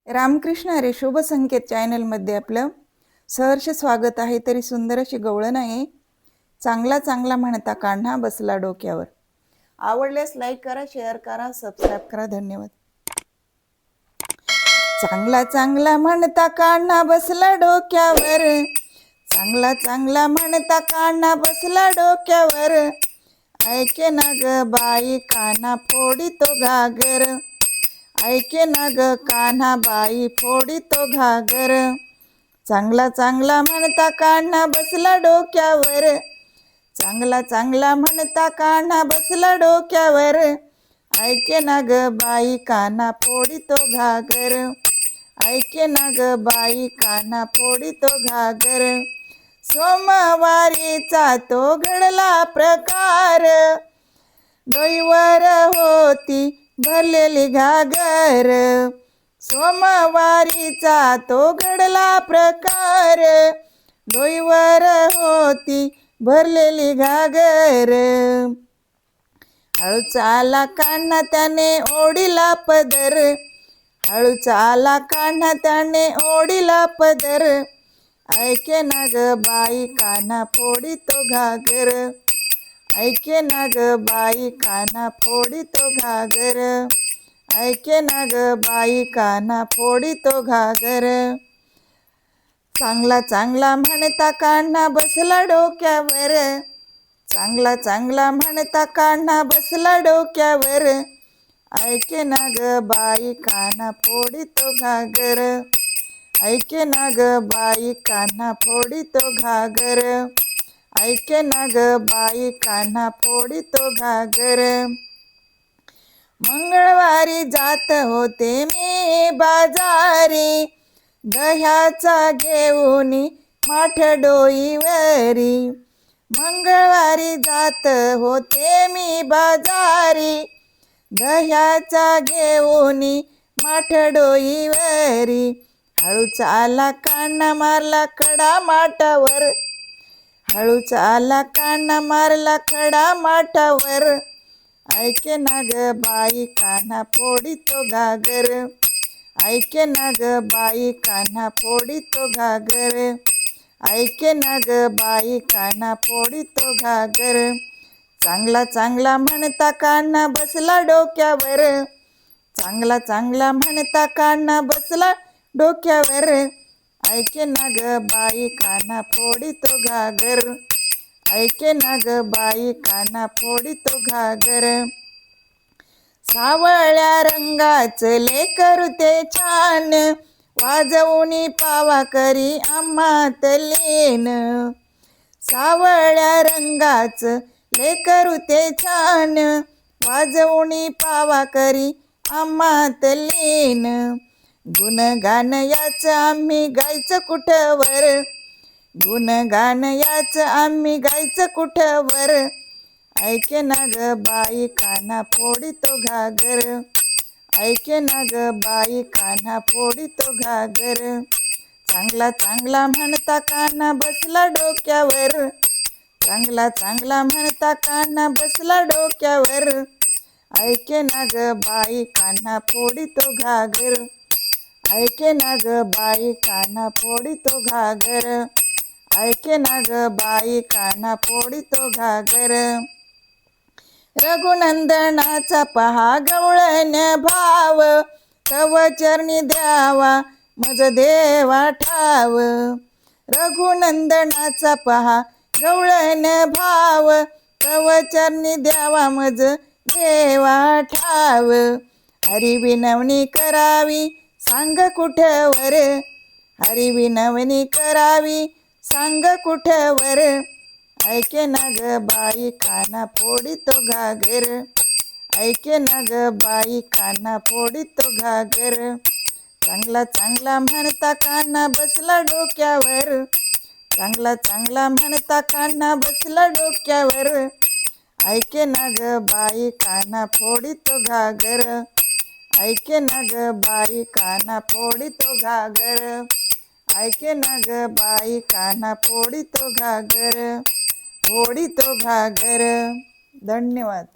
रामकृष्ण हरी शुभ संकेत चॅनलमध्ये आपलं सहर्ष स्वागत आहे। तरी सुंदर अशी गवळण आहे। चांगला चांगला म्हणता कान्हा बसला डोक्यावर। आवडल्यास लाईक करा, शेअर करा, सबस्क्राइब करा। धन्यवाद। चांगला चांगला म्हणता कान्हा बसला डोक्यावर, चांगला चांगला म्हणता कान्हा बसला डोक्यावर। ऐके ना ग बाई कान्हा फोडी तो घागर, ऐके ना ग कान्हा बाई फोडी तो घागर। चांगला चांगला म्हणता कान्हा बसला डोक्यावर, चांगला चांगला म्हणता कान्हा बसला डोक्यावर। ऐके ना ग बाई कान्हा फोडी तो घागर, ऐके ना ग बाई कान्हा फोडी तो घागर। सोमवारीचा तो घडला प्रकार, डोईवर होती भरलेली घागर। सोमवारीचा तो घडला प्रकार, डोईवर होती भरलेली घागर। हळूच आला कान्हा त्याने ओढीला पदर, हळूच आला कान्हा त्याने ओढीला पदर। ऐके ना ग बाई कान्हा फोडी तो घागर, ऐके ना ग बाई कान्हा फोडी तो घागर, ऐके ना ग बाई कान्हा फोडी तो घागर। चांगला चांगला म्हणता कान्हा बसला डोक्यावर, चांगला चांगला म्हणता कान्हा बसला डोक्यावर। ऐके ना ग बाई कान्हा फोडी तो घागर, ऐके ना ग बाई कान्हा फोडी तो घागर, ऐके ना ग बाई कान्हा फोडी तो घागर। मंगळवारी जात होते मी बाजारी, दह्याचा घेऊन माठ डोईवरी। मंगळवारी जात होते मी बाजारी, दह्याचा घेऊन माठ डोईवरी। हळूच आला कान्हा मारला कडा माठावर, हळूच आला कान्हा मारला कडा माठावर। ऐके ना ग बाई कान्हा फोडी तो घागर, ऐके ना ग बाई कान्हा फोडी तो घागर, ऐके ना ग बाई कान्हा फोडी तो घागर। चांगला चांगला म्हणता कान्हा बसला डोक्यावर, चांगला चांगला म्हणता कान्हा बसला डोक्यावर। ऐके ना ग बाई कान्हा फोडी तो घागर, ऐके ना ग बाई कान्हा फोडी तो घागर। सावळ्या रंगाचं लेकरू ते छान, वाजवून पावा करी आम्हात लीन। सावळ्या रंगाचं लेकरू ते छान, वाजवून पावा करी आम्हात लीन। गुणगान याच आम्ही गायचं कुठवर, गुणगान याच आम्ही गायचं कुठवर। ऐके ना ग बाई कान्हा फोडी तो घागर, ऐके ना ग बाई कान्हा फोडी तो घागर। चांगला चांगला म्हणता कान्हा बसला डोक्यावर, चांगला चांगला म्हणता कान्हा बसला डोक्यावर। ऐके ना ग बाई कान्हा फोडी तो घागर, ऐके ना ग बाई कान्हा फोडी तो घागर, ऐके ना ग बाई कान्हा फोडी तो घागर। रघुनंदनाचा पहा गवळण भाव, तव चरणी द्यावा मज देवा ठाव। रघुनंदनाचा पहा गवळण भाव, तव चरणी द्यावा मज देवा ठाव। हरी विनवणी करावी सांग कुठवर, हरी विनवणी करावी सांग कुठवर। ऐके ना ग बाई कान्हा फोडी तो घागर, ऐके ना ग बाई कान्हा फोडी तो घागर। चांगला चांगला म्हणता कान्हा बसला डोक्यावर, चांगला चांगला म्हणता कान्हा बसला डोक्यावर। ऐके ना ग बाई कान्हा फोडी तो घागर, ऐके ना ग बाई कान्हा फोडी तो घागर, ऐके ना ग बाई कान्हा फोडी तो घागर, फोडी तो घागर। धन्यवाद।